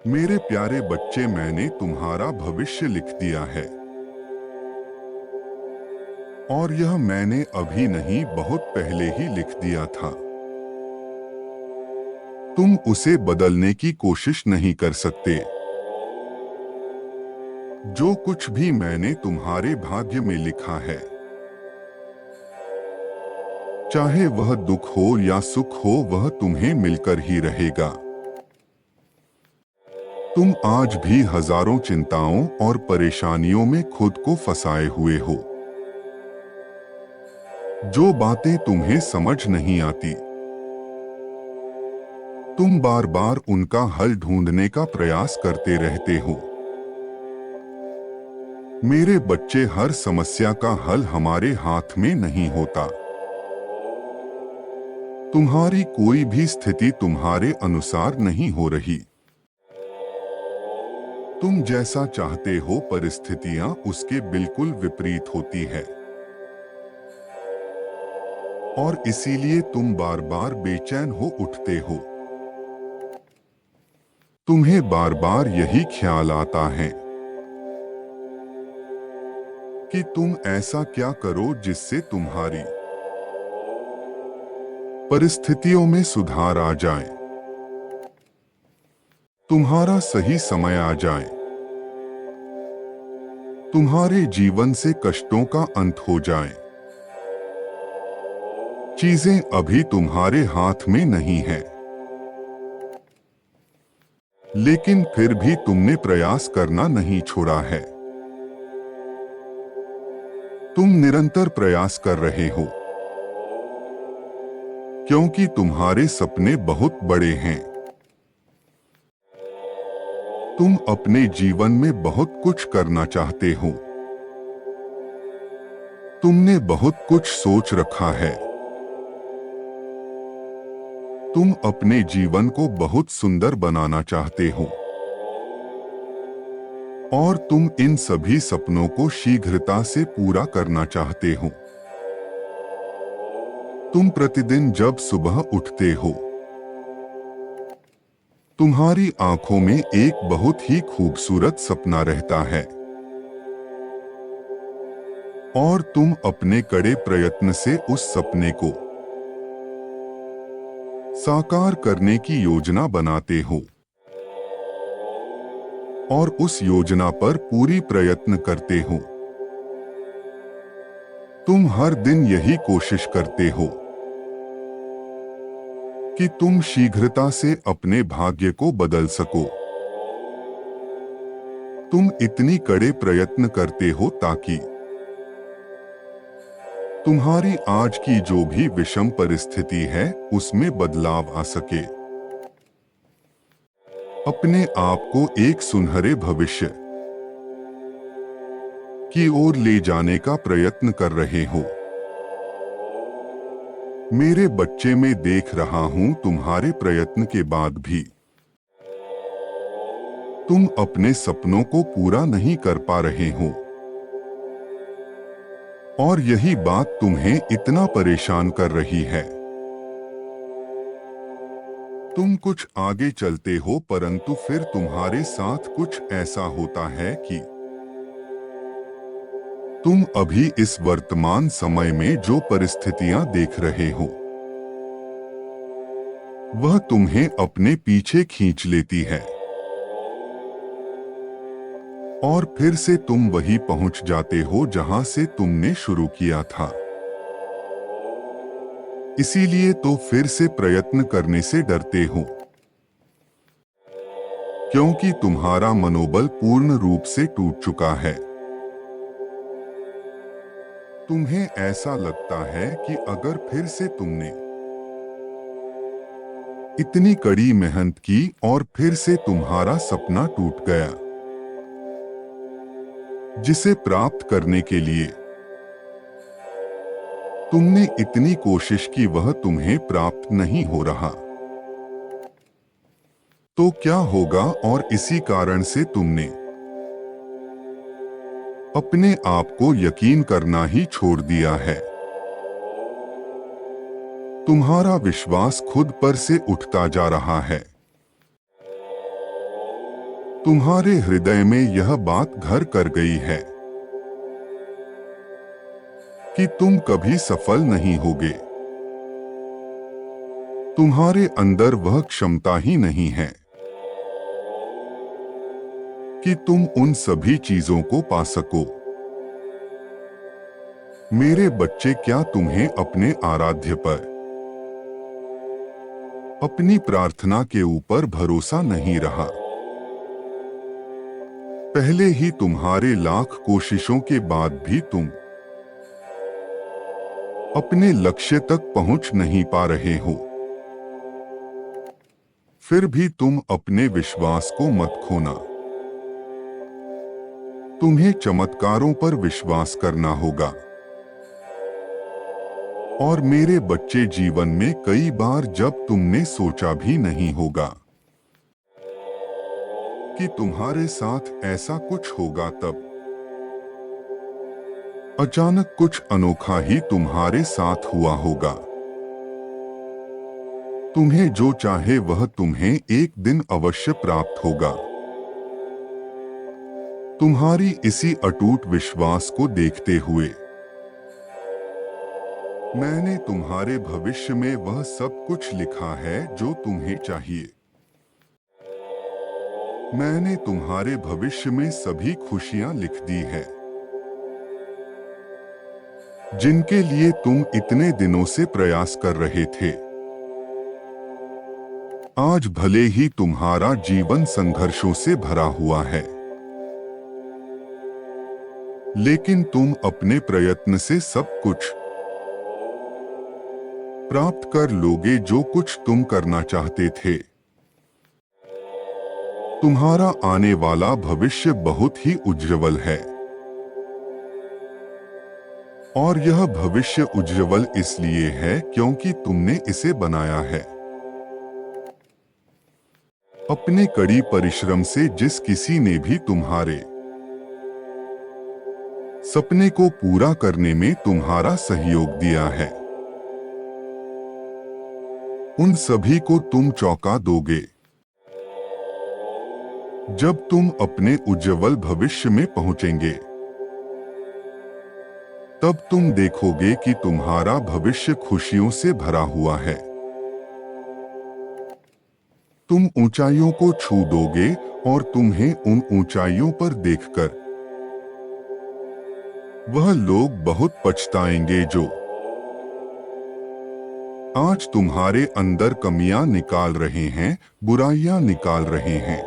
मेरे प्यारे बच्चे, मैंने तुम्हारा भविष्य लिख दिया है। और यह मैंने अभी नहीं, बहुत पहले ही लिख दिया था। तुम उसे बदलने की कोशिश नहीं कर सकते। जो कुछ भी मैंने तुम्हारे भाग्य में लिखा है, चाहे वह दुख हो या सुख हो, वह तुम्हें मिलकर ही रहेगा। तुम आज भी हजारों चिंताओं और परेशानियों में खुद को फंसाए हुए हो। जो बातें तुम्हें समझ नहीं आती, तुम बार बार उनका हल ढूंढने का प्रयास करते रहते हो। मेरे बच्चे, हर समस्या का हल हमारे हाथ में नहीं होता। तुम्हारी कोई भी स्थिति तुम्हारे अनुसार नहीं हो रही। तुम जैसा चाहते हो, परिस्थितियां उसके बिल्कुल विपरीत होती है। और इसीलिए तुम बार बार बेचैन हो उठते हो। तुम्हें बार बार यही ख्याल आता है कि तुम ऐसा क्या करो जिससे तुम्हारी परिस्थितियों में सुधार आ जाए, तुम्हारा सही समय आ जाए, तुम्हारे जीवन से कष्टों का अंत हो जाए। चीजें अभी तुम्हारे हाथ में नहीं है, लेकिन फिर भी तुमने प्रयास करना नहीं छोड़ा है। तुम निरंतर प्रयास कर रहे हो, क्योंकि तुम्हारे सपने बहुत बड़े हैं। तुम अपने जीवन में बहुत कुछ करना चाहते हो। तुमने बहुत कुछ सोच रखा है। तुम अपने जीवन को बहुत सुंदर बनाना चाहते हो। और तुम इन सभी सपनों को शीघ्रता से पूरा करना चाहते हो। तुम प्रतिदिन जब सुबह उठते हो, तुम्हारी आंखों में एक बहुत ही खूबसूरत सपना रहता है। और तुम अपने कड़े प्रयत्न से उस सपने को साकार करने की योजना बनाते हो। और उस योजना पर पूरी प्रयत्न करते हो। तुम हर दिन यही कोशिश करते हो कि तुम शीघ्रता से अपने भाग्य को बदल सको। तुम इतनी कड़े प्रयत्न करते हो ताकि तुम्हारी आज की जो भी विषम परिस्थिति है, उसमें बदलाव आ सके। अपने आप को एक सुनहरे भविष्य की ओर ले जाने का प्रयत्न कर रहे हो। मेरे बच्चे, मैं देख रहा हूं तुम्हारे प्रयत्न के बाद भी तुम अपने सपनों को पूरा नहीं कर पा रहे हो। और यही बात तुम्हें इतना परेशान कर रही है। तुम कुछ आगे चलते हो, परंतु फिर तुम्हारे साथ कुछ ऐसा होता है कि तुम अभी इस वर्तमान समय में जो परिस्थितियां देख रहे हो, वह तुम्हें अपने पीछे खींच लेती है। और फिर से तुम वहीं पहुंच जाते हो जहां से तुमने शुरू किया था। इसीलिए तो फिर से प्रयत्न करने से डरते हो, क्योंकि तुम्हारा मनोबल पूर्ण रूप से टूट चुका है। तुम्हें ऐसा लगता है कि अगर फिर से तुमने इतनी कड़ी मेहनत की और फिर से तुम्हारा सपना टूट गया, जिसे प्राप्त करने के लिए तुमने इतनी कोशिश की, वह तुम्हें प्राप्त नहीं हो रहा, तो क्या होगा। और इसी कारण से तुमने अपने आप को यकीन करना ही छोड़ दिया है। तुम्हारा विश्वास खुद पर से उठता जा रहा है। तुम्हारे हृदय में यह बात घर कर गई है कि तुम कभी सफल नहीं होगे। तुम्हारे अंदर वह क्षमता ही नहीं है कि तुम उन सभी चीजों को पा सको। मेरे बच्चे, क्या तुम्हें अपने आराध्य पर, अपनी प्रार्थना के ऊपर भरोसा नहीं रहा? पहले ही तुम्हारे लाख कोशिशों के बाद भी तुम अपने लक्ष्य तक पहुंच नहीं पा रहे हो। फिर भी तुम अपने विश्वास को मत खोना। तुम्हें चमत्कारों पर विश्वास करना होगा। और मेरे बच्चे, जीवन में कई बार जब तुमने सोचा भी नहीं होगा कि तुम्हारे साथ ऐसा कुछ होगा, तब अचानक कुछ अनोखा ही तुम्हारे साथ हुआ होगा। तुम्हें जो चाहे वह तुम्हें एक दिन अवश्य प्राप्त होगा। तुम्हारी इसी अटूट विश्वास को देखते हुए मैंने तुम्हारे भविष्य में वह सब कुछ लिखा है जो तुम्हें चाहिए। मैंने तुम्हारे भविष्य में सभी खुशियां लिख दी है जिनके लिए तुम इतने दिनों से प्रयास कर रहे थे। आज भले ही तुम्हारा जीवन संघर्षों से भरा हुआ है, लेकिन तुम अपने प्रयत्न से सब कुछ प्राप्त कर लोगे जो कुछ तुम करना चाहते थे। तुम्हारा आने वाला भविष्य बहुत ही उज्ज्वल है। और यह भविष्य उज्ज्वल इसलिए है क्योंकि तुमने इसे बनाया है। अपने कड़ी परिश्रम से जिस किसी ने भी तुम्हारे सपने को पूरा करने में तुम्हारा सहयोग दिया है, उन सभी को तुम चौंका दोगे। जब तुम अपने उज्ज्वल भविष्य में पहुंचेंगे, तब तुम देखोगे कि तुम्हारा भविष्य खुशियों से भरा हुआ है। तुम ऊंचाइयों को छू दोगे और तुम्हें उन ऊंचाइयों पर देखकर वह लोग बहुत पछताएंगे जो आज तुम्हारे अंदर कमियां निकाल रहे हैं, बुराइयां निकाल रहे हैं।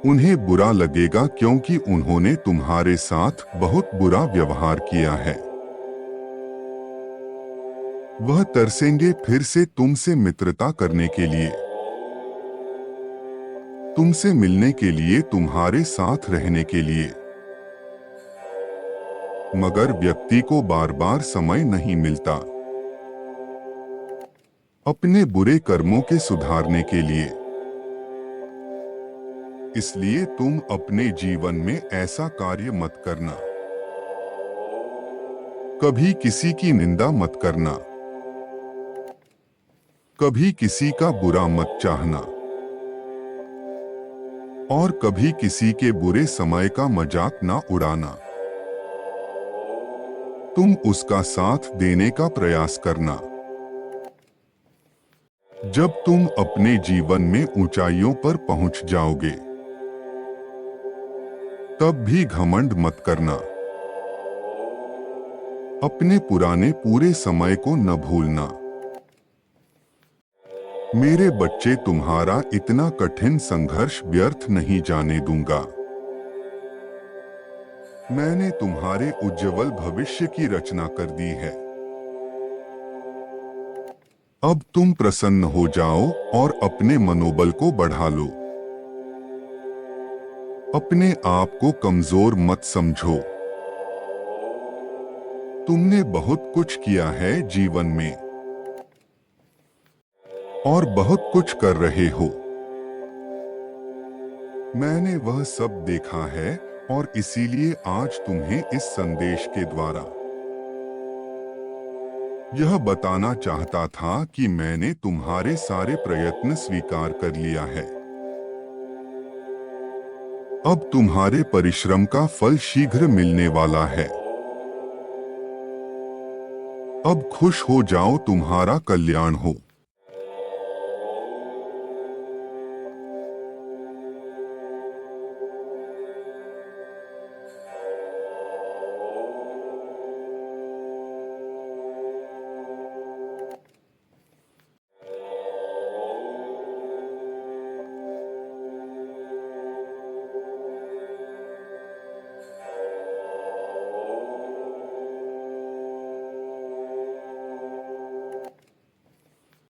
उन्हें बुरा लगेगा क्योंकि उन्होंने तुम्हारे साथ बहुत बुरा व्यवहार किया है। वह तरसेंगे फिर से तुमसे मित्रता करने के लिए, तुमसे मिलने के लिए, तुम्हारे साथ रहने के लिए। मगर व्यक्ति को बार बार समय नहीं मिलता अपने बुरे कर्मों के सुधारने के लिए। इसलिए तुम अपने जीवन में ऐसा कार्य मत करना। कभी किसी की निंदा मत करना, कभी किसी का बुरा मत चाहना, और कभी किसी के बुरे समय का मजाक ना उड़ाना। तुम उसका साथ देने का प्रयास करना। जब तुम अपने जीवन में ऊंचाइयों पर पहुंच जाओगे, तब भी घमंड मत करना। अपने पुराने पूरे समय को न भूलना। मेरे बच्चे, तुम्हारा इतना कठिन संघर्ष व्यर्थ नहीं जाने दूंगा। मैंने तुम्हारे उज्ज्वल भविष्य की रचना कर दी है। अब तुम प्रसन्न हो जाओ और अपने मनोबल को बढ़ा लो। अपने आप को कमजोर मत समझो। तुमने बहुत कुछ किया है जीवन में और बहुत कुछ कर रहे हो। मैंने वह सब देखा है और इसीलिए आज तुम्हें इस संदेश के द्वारा यह बताना चाहता था कि मैंने तुम्हारे सारे प्रयत्न स्वीकार कर लिया है। अब तुम्हारे परिश्रम का फल शीघ्र मिलने वाला है। अब खुश हो जाओ, तुम्हारा कल्याण हो।